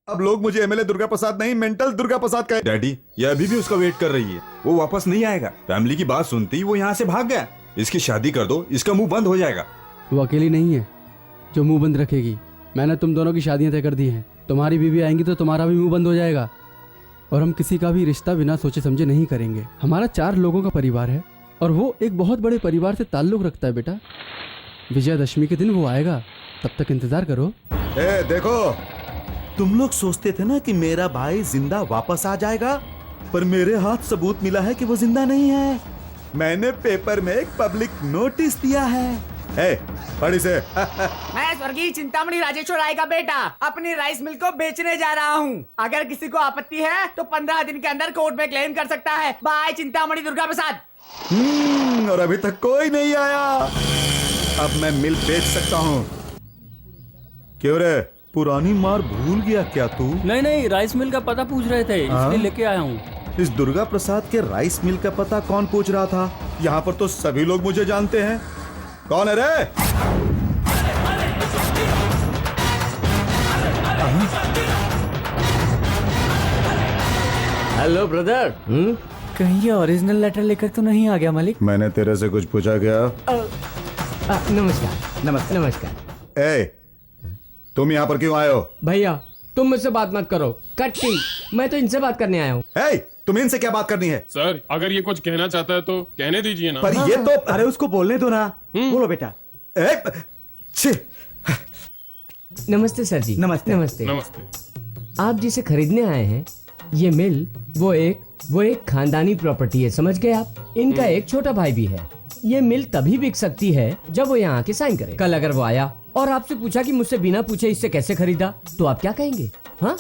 अब लोग मुझे एमएलए दुर्गा प्रसाद नहीं, मेंटल दुर्गा प्रसाद कहे। डैडी, ये अभी भी उसका वेट कर रही है। वो वापस नहीं आएगा। फैमिली की बात सुनती ही वो यहाँ से भाग गया। इसकी शादी कर दो, इसका मुंह बंद हो जाएगा। वो अकेली नहीं है जो मुंह बंद रखेगी। मैंने तुम दोनों की शादियां तय कर दी हैं। तुम्हारी बीवी आएंगी तो तुम्हारा भी मुंह बंद हो जाएगा। और हम किसी का भी रिश्ता बिना सोचे समझे नहीं करेंगे। हमारा 4 लोगों का परिवार है और वो एक बहुत बड़े परिवार से ताल्लुक रखता है बेटा। विजयादशमी के दिन वो आएगा, तब तक इंतजार करो। देखो, तुम लोग सोचते थे ना कि मेरा भाई जिंदा वापस आ जाएगा, पर मेरे हाथ सबूत मिला है कि वो जिंदा नहीं है। मैंने पेपर में एक पब्लिक नोटिस दिया है। पढ़ इसे। मैं स्वर्गीय चिंतामणि राजेश्वर राय का बेटा अपनी राइस मिल को बेचने जा रहा हूँ। अगर किसी को आपत्ति है तो 15 दिन के अंदर कोर्ट में क्लेम कर सकता है। बाय चिंतामणि दुर्गा प्रसाद। और अभी तक कोई नहीं आया। अब मैं मिल बेच सकता हूँ। क्यों रे, पुरानी मार भूल गया क्या तू? नहीं, राइस मिल का पता पूछ रहे थे, इसलिए लेके आया हूँ। इस दुर्गा प्रसाद के राइस मिल का पता कौन पूछ रहा था? यहाँ पर तो सभी लोग मुझे जानते हैं। कौन है रे? Hello brother. कहीं ये ओरिजिनल लेटर लेकर तो नहीं आ गया मालिक? मैंने तेरे से कुछ पूछा क्या? नमस्कार। नमस्कार। ए, तुम यहाँ पर क्यों आए हो? भैया तुम मुझसे बात मत करो। कट्टी, मैं तो इनसे बात करने आया हूँ। तुम इनसे क्या बात करनी है? सर, अगर ये कुछ कहना चाहता है तो कहने दीजिए ना। पर ये तो अरे उसको बोलने दो ना। बोलो बेटा। नमस्ते सर जी। नमस्ते। नमस्ते। आप जिसे खरीदने आए हैं, ये मिल वो एक खानदानी प्रॉपर्टी है, समझ गए आप? इनका एक छोटा भाई भी है। ये मिल तभी बिक सकती है जब वो यहाँ आके साइन करे। कल अगर वो आया और आपसे पूछा कि मुझसे बिना पूछे इससे कैसे खरीदा, तो आप क्या कहेंगे? हाँ,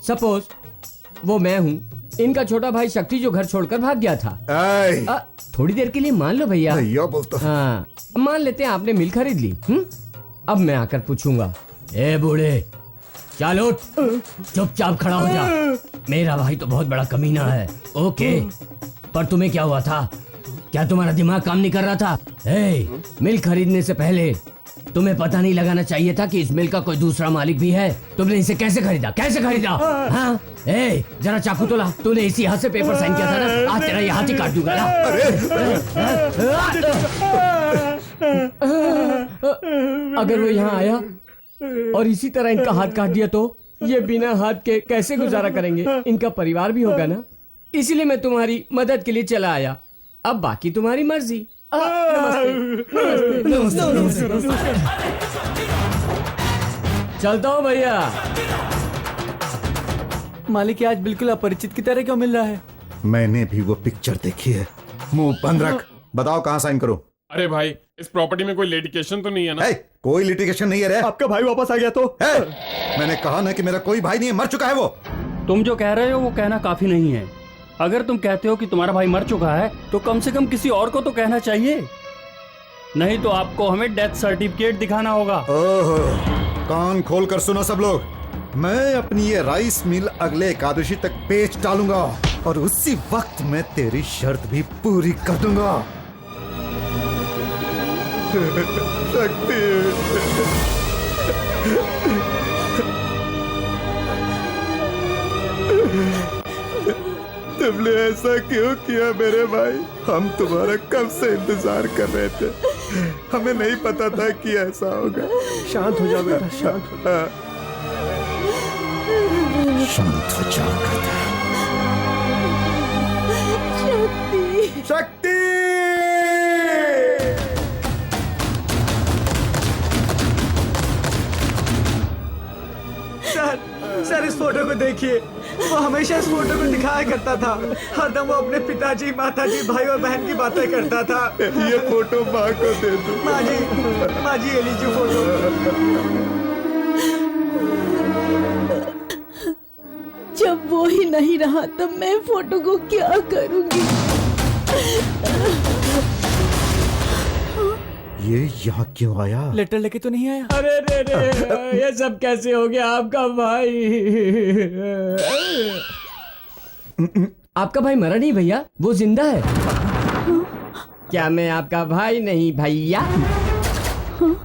सपोज वो मैं हूँ, इनका छोटा भाई शक्ति जो घर छोड़कर भाग गया था। थोड़ी देर के लिए मान लो भैया। हाँ, मान लेते हैं आपने मिल खरीद ली। अब मैं आकर पूछूंगा, ए बूढ़े, चलो चुपचाप खड़ा हो जा। मेरा भाई तो बहुत बड़ा कमीना है। ओके, पर तुम्हें क्या हुआ था? क्या तुम्हारा दिमाग काम नहीं कर रहा था? मिल खरीदने से पहले तुम्हें पता नहीं लगाना चाहिए था कि इस मिल का कोई दूसरा मालिक भी है? तुमने इसे कैसे खरीदा? हाँ? जरा चाकू तो ला। तूने इसी हाथ से पेपर साइन किया था ना? आज तेरा ये हाथ ही काट दूंगा। अगर वो यहाँ आया और इसी तरह इनका हाथ काट दिया तो ये बिना हाथ के कैसे गुजारा करेंगे? इनका परिवार भी होगा ना। इसीलिए मैं तुम्हारी मदद के लिए चला आया। अब बाकी तुम्हारी मर्जी। नमस्ते। चलता हूँ भैया। मालिक आज बिल्कुल अपरिचित की तरह क्यों मिल रहा है? मैंने भी वो पिक्चर देखी है। मुंह बंद रख। बताओ कहाँ साइन करूं? अरे भाई, इस प्रॉपर्टी में कोई लिटिगेशन तो नहीं है ना? कोई लिटिगेशन नहीं है रे। आपका भाई वापस आ गया तो? मैंने कहा ना कि मेरा कोई भाई नहीं है, मर चुका है वो। तुम जो कह रहे हो वो कहना काफी नहीं है। अगर तुम कहते हो कि तुम्हारा भाई मर चुका है तो कम से कम किसी और को तो कहना चाहिए। नहीं तो आपको हमें डेथ सर्टिफिकेट दिखाना होगा। ओहो, कान खोल कर सुनो सब लोग। मैं अपनी ये राइस मिल अगले एकादशी तक बेच डालूंगा और उसी वक्त मैं तेरी शर्त भी पूरी कर दूंगा। शक्ति, तुमने ऐसा क्यों किया मेरे भाई? हम तुम्हारा कब से इंतजार कर रहे थे। हमें नहीं पता था कि ऐसा होगा। शांत हो जाओ बेटा, शांत हो जाओ। शांत हो जाओ। शक्ति, सर इस फोटो को देखिए। वो हमेशा इस फोटो को दिखाया करता था। हरदम वो अपने पिताजी, माताजी, भाई और बहन की बातें करता था। ये फोटो माँ को दे दो। माँ जी ये लीजिए फोटो। जब वो ही नहीं रहा तब मैं फोटो को क्या करूंगी? ये यहाँ क्यों आया? लेटर लेके तो नहीं आया? अरे रे, ये सब कैसे हो गया? आपका भाई, आपका भाई मरा नहीं भैया, वो जिंदा है। क्या मैं आपका भाई नहीं भैया?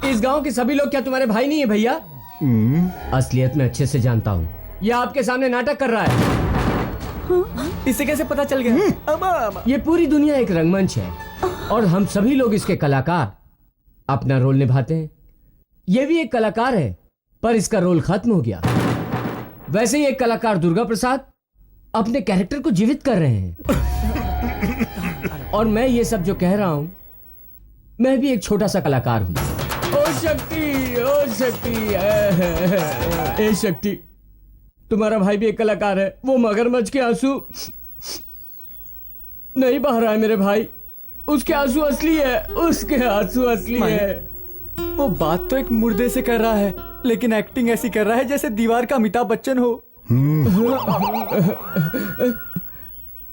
इस गांव के सभी लोग क्या तुम्हारे भाई नहीं है भैया? असलियत में अच्छे से जानता हूँ। ये आपके सामने नाटक कर रहा है। इसे कैसे पता चल गया? ये पूरी दुनिया एक रंगमंच है और हम सभी लोग इसके कलाकार अपना रोल निभाते हैं। ये भी एक कलाकार है पर इसका रोल खत्म हो गया। वैसे ही एक कलाकार दुर्गा प्रसाद अपने कैरेक्टर को जीवित कर रहे हैं। और मैं ये सब जो कह रहा हूं, मैं भी एक छोटा सा कलाकार हूं। ओ शक्ति, ओ शक्ति, ए शक्ति, तुम्हारा भाई भी एक कलाकार है। वो मगरमच्छ के आंसू नहीं बहा रहा है मेरे भाई, उसके आंसू असली है, उसके आंसू असली है। वो बात तो एक मुर्दे से कर रहा है, लेकिन एक्टिंग ऐसी कर रहा है जैसे दीवार का अमिताभ बच्चन हो।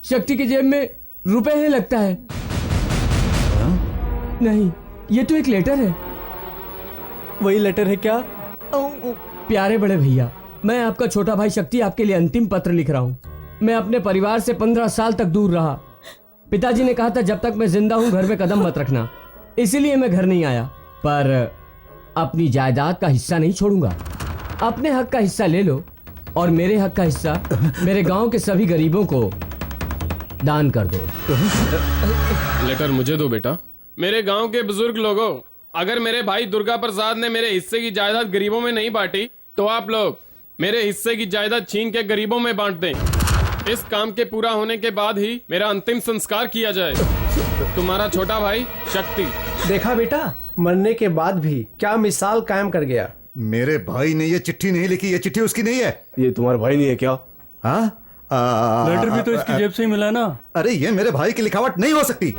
शक्ति की जेब में रुपए है लगता है। नहीं, ये तो एक लेटर है। वही लेटर है क्या? प्यारे बड़े भैया, मैं आपका छोटा भाई शक्ति आपके लिए अंतिम पत्र लिख रहा हूँ। मैं अपने परिवार से 15 साल तक दूर रहा। पिताजी ने कहा था जब तक मैं जिंदा हूँ घर में कदम मत रखना, इसीलिए मैं घर नहीं आया। पर अपनी जायदाद का हिस्सा नहीं छोड़ूंगा। अपने हक का हिस्सा ले लो और मेरे हक का हिस्सा मेरे गांव के सभी गरीबों को दान कर दो। लेटर मुझे दो बेटा। मेरे गांव के बुजुर्ग लोगों, अगर मेरे भाई दुर्गा प्रसाद ने मेरे हिस्से की जायदाद गरीबों में नहीं बांटी तो आप लोग मेरे हिस्से की जायदाद छीन के गरीबों में बांट दें। इस काम के पूरा होने के बाद ही मेरा अंतिम संस्कार किया जाए। तुम्हारा छोटा भाई शक्ति। देखा बेटा, मरने के बाद भी क्या मिसाल कायम कर गया। मेरे भाई ने ये चिट्ठी नहीं लिखी, ये चिट्ठी उसकी नहीं है। ये तुम्हारा भाई नहीं है क्या? हाँ, लेटर भी तो इसकी जेब से ही मिला ना। अरे ये मेरे भाई की लिखावट नहीं हो सकती।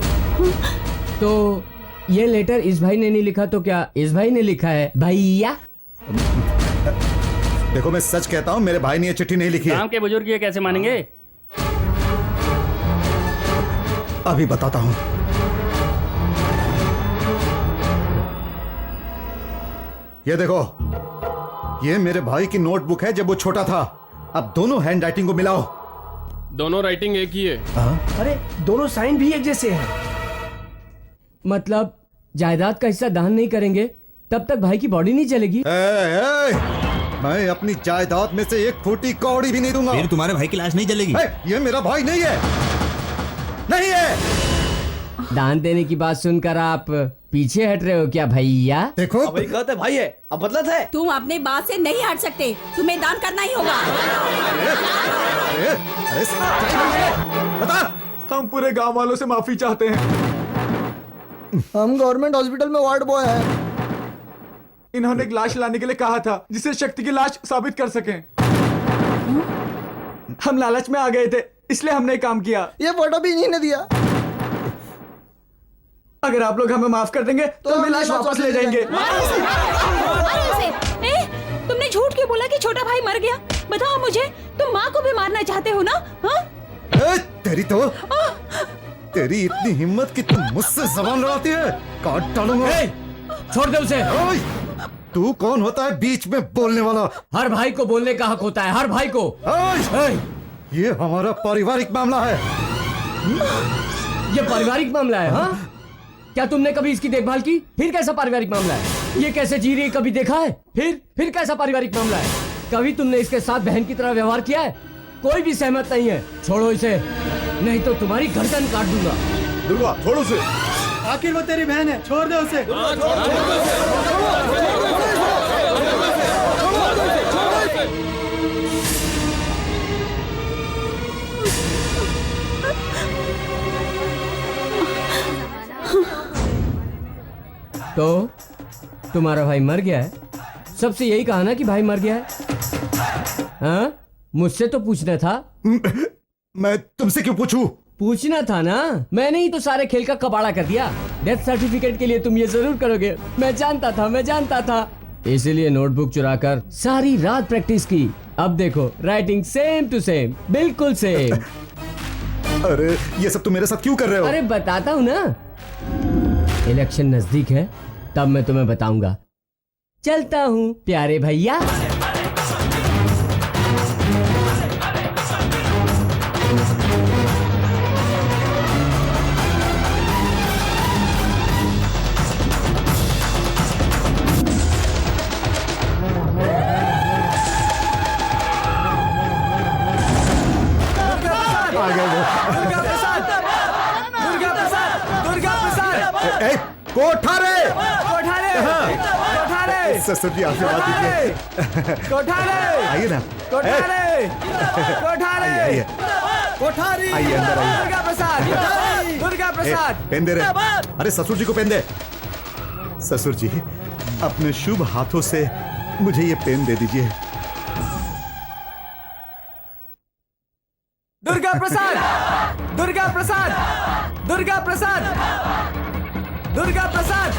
तो ये लेटर इस भाई ने नहीं लिखा तो क्या इस भाई ने लिखा है भैया? देखो मैं सच कहता हूँ, मेरे भाई ने ये चिट्ठी नहीं लिखी है। गांव के बुजुर्ग ये कैसे मानेंगे? अभी बताता हूँ। ये देखो, ये मेरे भाई की नोटबुक है जब वो छोटा था। अब दोनों हैंड राइटिंग को मिलाओ। दोनों राइटिंग एक ही है। अरे दोनों साइन भी एक जैसे हैं। मतलब जायदाद का हिस्सा दान नहीं करेंगे तब तक भाई की बॉडी नहीं चलेगी। मैं अपनी जायदाद में से एक फूटी कौड़ी भी नहीं दूंगा। फिर तुम्हारे भाई की लाश नहीं जलेगी। ये मेरा भाई नहीं है, नहीं है। दान देने की बात सुनकर आप पीछे हट रहे हो क्या भैया? देखो वही कहते भाई है, अब बदलत है। तुम अपनी बात से नहीं हट सकते, तुम्हें दान करना ही होगा। अरे बता। हम पूरे गांव वालों से माफी चाहते हैं। हम गवर्नमेंट हॉस्पिटल में वार्ड बॉय है। इन्होंने एक लाश लाने के लिए कहा था जिसे शक्ति की लाश साबित कर सकें। हम लालच में आ गए थे, इसलिए हमने काम किया। ये फोटो भी इन्हीं ने दिया। अगर आप लोग हमें माफ कर देंगे तो हम लाश वापस ले जाएंगे। तुमने झूठ क्यों बोला कि छोटा भाई मर गया? बताओ मुझे, तुम माँ को भी मारना चाहते हो ना? हाँ? तेरी तो तेरी इतनी हिम्मत कि तुम मुझसे जबान लड़ाती है, काट डालूंगा। छोड़ दे उसे। तू कौन होता है बीच में बोलने वाला? हर भाई को बोलने का हक होता है, हर भाई को। ये हमारा पारिवारिक मामला है। ये पारिवारिक मामला है? हाँ, क्या तुमने कभी इसकी देखभाल की? फिर कैसा पारिवारिक मामला है? ये कैसे जी रही है कभी देखा है? फिर कैसा पारिवारिक मामला है? कभी तुमने इसके साथ बहन की तरह व्यवहार किया है? कोई भी सहमत नहीं है। छोड़ो इसे, नहीं तो तुम्हारी गर्दन काट दूंगा। दुर्गा छोड़ो उसे। आखिर वो तेरी बहन है, छोड़ दे उसे। तो तुम्हारा भाई मर गया है? सबसे यही कहा ना कि भाई मर गया है? हाँ, मुझसे तो पूछना था। मैं तुमसे क्यों पूछूं? पूछना था ना, मैंने ही तो सारे खेल का कबाड़ा कर दिया। डेथ सर्टिफिकेट के लिए तुम ये जरूर करोगे, मैं जानता था। इसीलिए नोटबुक चुराकर सारी रात प्रैक्टिस की। अब देखो, राइटिंग सेम टू सेम, बिल्कुल सेम। अरे ये सब तुम मेरे साथ क्यों कर रहे हो? अरे बताता हूँ ना, इलेक्शन नजदीक है, तब मैं तुम्हें बताऊंगा। चलता हूँ प्यारे भैया। ए, कोठारे कोठारे कोठारे ससुर जी आशीर्वाद दीजिए कोठारे आइए ना कोठारे कोठारे आइए कोठारी आइए अंदर आइए दुर्गा प्रसाद दुर्गा प्रसाद पेन दे रहे अरे ससुर जी को पेन दे ससुर जी अपने शुभ हाथों से मुझे ये पेन दे दीजिए दुर्गा प्रसाद दुर्गा प्रसाद दुर्गा प्रसाद दुर्गा प्रसाद